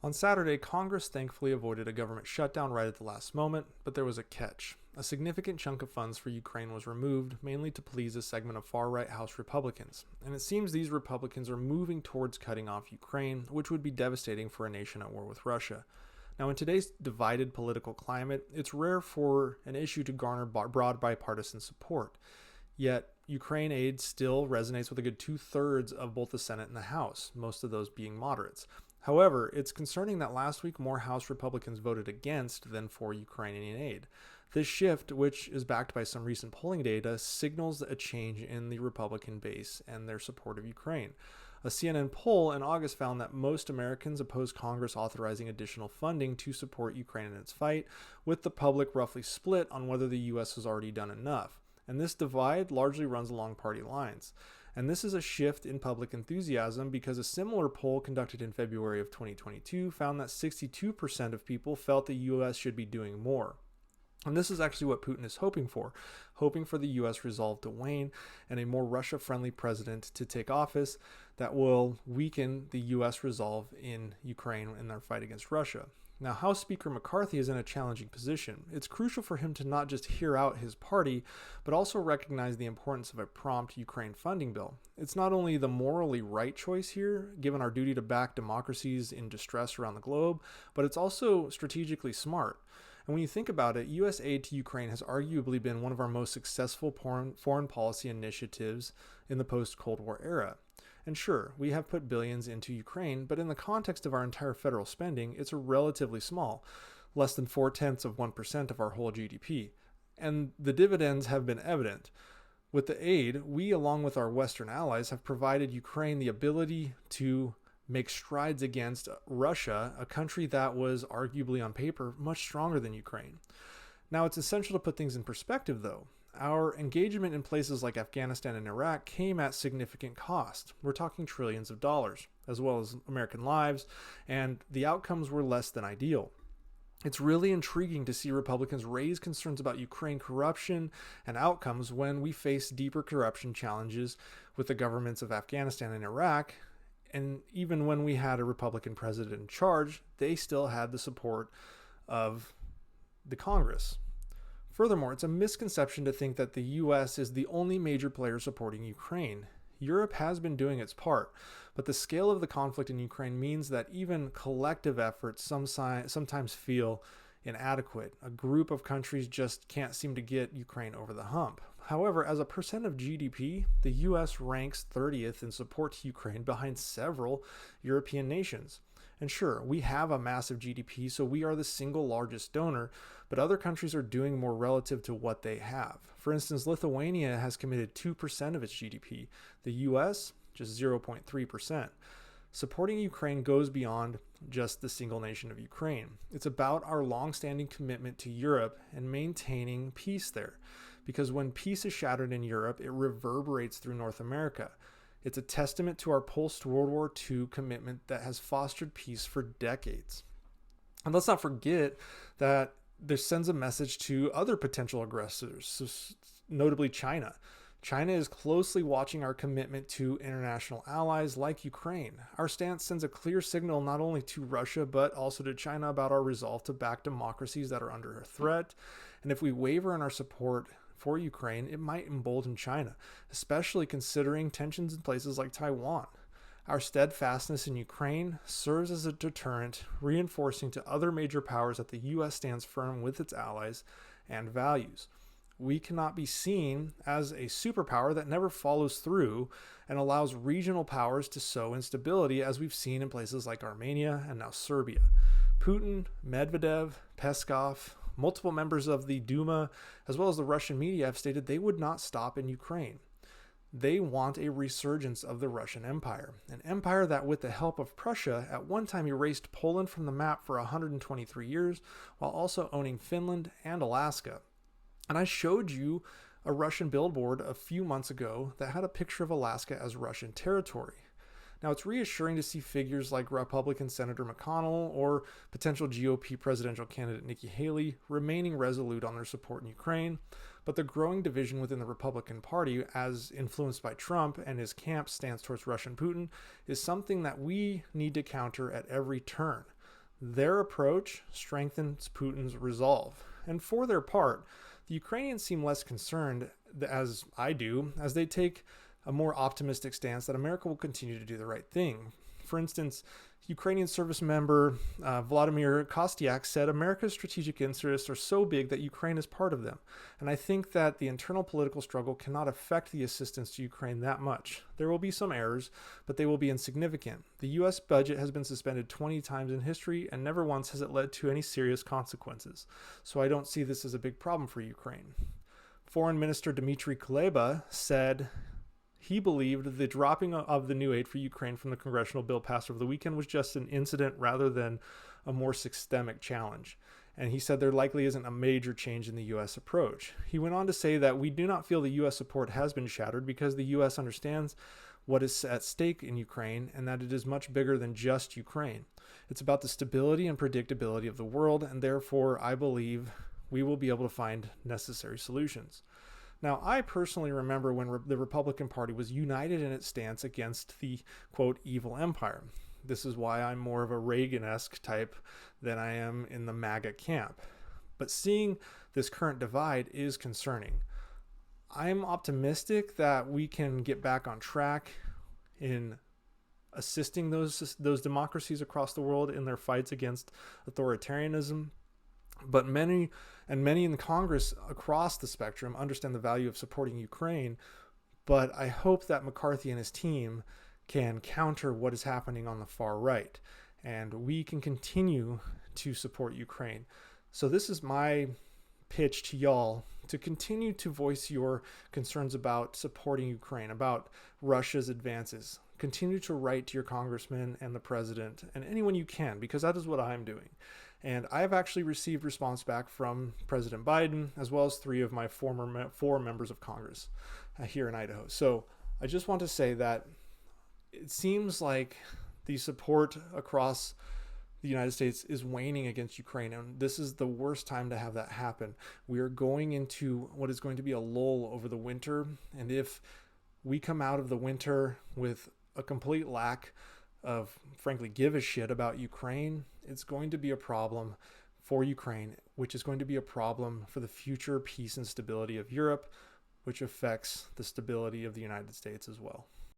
On Saturday, Congress thankfully avoided a government shutdown right at the last moment, but there was a catch. A significant chunk of funds for Ukraine was removed, mainly to please a segment of far-right House Republicans. And it seems these Republicans are moving towards cutting off Ukraine, which would be devastating for a nation at war with Russia. Now, in today's divided political climate, it's rare for an issue to garner broad bipartisan support. Yet, Ukraine aid still resonates with a good two-thirds of both the Senate and the House, most of those being moderates. However, it's concerning that last week more House Republicans voted against than for Ukrainian aid. This shift, which is backed by some recent polling data, signals a change in the Republican base and their support of Ukraine. A CNN poll in August found that most Americans oppose Congress authorizing additional funding to support Ukraine in its fight, with the public roughly split on whether the U.S. has already done enough. And this divide largely runs along party lines. And this is a shift in public enthusiasm because a similar poll conducted in February of 2022 found that 62% of people felt the U.S. should be doing more. And this is actually what Putin is hoping for the U.S. resolve to wane and a more Russia-friendly president to take office that will weaken the U.S. resolve in Ukraine in their fight against Russia. Now, House Speaker McCarthy is in a challenging position. It's crucial for him to not just hear out his party, but also recognize the importance of a prompt Ukraine funding bill. It's not only the morally right choice here, given our duty to back democracies in distress around the globe, but it's also strategically smart. And when you think about it, U.S. aid to Ukraine has arguably been one of our most successful foreign policy initiatives in the post-Cold War era. And sure, we have put billions into Ukraine, but in the context of our entire federal spending, it's relatively small, less than 0.4% of our whole GDP. And the dividends have been evident. With the aid, we, along with our Western allies, have provided Ukraine the ability to make strides against Russia, a country that was arguably on paper much stronger than Ukraine. Now, it's essential to put things in perspective, though. Our engagement in places like Afghanistan and Iraq came at significant cost. We're talking trillions of dollars, as well as American lives, and the outcomes were less than ideal. It's really intriguing to see Republicans raise concerns about Ukraine corruption and outcomes when we face deeper corruption challenges with the governments of Afghanistan and Iraq. And even when we had a Republican president in charge, they still had the support of the Congress. Furthermore, it's a misconception to think that the U.S. is the only major player supporting Ukraine. Europe has been doing its part, but the scale of the conflict in Ukraine means that even collective efforts sometimes feel inadequate. A group of countries just can't seem to get Ukraine over the hump. However, as a percent of GDP, the U.S. ranks 30th in support to Ukraine behind several European nations. And sure, we have a massive GDP, so we are the single largest donor, but other countries are doing more relative to what they have. For instance, Lithuania has committed 2% of its GDP, the US just 0.3%. Supporting Ukraine goes beyond just the single nation of Ukraine. It's about our long-standing commitment to Europe and maintaining peace there. Because when peace is shattered in Europe, it reverberates through North America. It's a testament to our post-World War II commitment that has fostered peace for decades. And let's not forget that this sends a message to other potential aggressors, notably China. China is closely watching our commitment to international allies like Ukraine. Our stance sends a clear signal not only to Russia, but also to China about our resolve to back democracies that are under threat. And if we waver in our support for Ukraine, it might embolden China, especially considering tensions in places like Taiwan. Our steadfastness in Ukraine serves as a deterrent, reinforcing to other major powers that the U.S. stands firm with its allies and values. We cannot be seen as a superpower that never follows through and allows regional powers to sow instability, as we've seen in places like Armenia and now Serbia. Putin, Medvedev, Peskov, multiple members of the Duma, as well as the Russian media, have stated they would not stop in Ukraine. They want a resurgence of the Russian Empire, an empire that, with the help of Prussia, at one time erased Poland from the map for 123 years, while also owning Finland and Alaska. And I showed you a Russian billboard a few months ago that had a picture of Alaska as Russian territory. Now, it's reassuring to see figures like Republican Senator McConnell or potential GOP presidential candidate Nikki Haley remaining resolute on their support in Ukraine, but the growing division within the Republican Party, as influenced by Trump and his camp's stance towards Russian Putin, is something that we need to counter at every turn. Their approach strengthens Putin's resolve. And for their part, the Ukrainians seem less concerned, as I do, as they take a more optimistic stance that America will continue to do the right thing. For instance, Ukrainian service member Vladimir Kostiak said America's strategic interests are so big that Ukraine is part of them. And I think that the internal political struggle cannot affect the assistance to Ukraine that much. There will be some errors, but they will be insignificant. The U.S. budget has been suspended 20 times in history, and never once has it led to any serious consequences. So I don't see this as a big problem for Ukraine. Foreign Minister Dmitry Kuleba said he believed the dropping of the new aid for Ukraine from the congressional bill passed over the weekend was just an incident rather than a more systemic challenge. And he said there likely isn't a major change in the U.S. approach. He went on to say that we do not feel the U.S. support has been shattered because the U.S. understands what is at stake in Ukraine and that it is much bigger than just Ukraine. It's about the stability and predictability of the world, and therefore I believe we will be able to find necessary solutions. Now, I personally remember when the Republican Party was united in its stance against the, quote, evil empire. This is why I'm more of a Reagan-esque type than I am in the MAGA camp. But seeing this current divide is concerning. I'm optimistic that we can get back on track in assisting those democracies across the world in their fights against authoritarianism. But many in Congress across the spectrum understand the value of supporting Ukraine. But I hope that McCarthy and his team can counter what is happening on the far right, and we can continue to support Ukraine. So this is my pitch to y'all to continue to voice your concerns about supporting Ukraine, about Russia's advances. Continue to write to your congressman and the president and anyone you can, because that is what I'm doing. And I've actually received response back from President Biden, as well as 3 of my four members of Congress here in Idaho. So I just want to say that it seems like the support across the United States is waning against Ukraine, and this is the worst time to have that happen. We are going into what is going to be a lull over the winter, and if we come out of the winter with a complete lack of, frankly, give a shit about Ukraine, it's going to be a problem for Ukraine, which is going to be a problem for the future peace and stability of Europe, which affects the stability of the United States as well.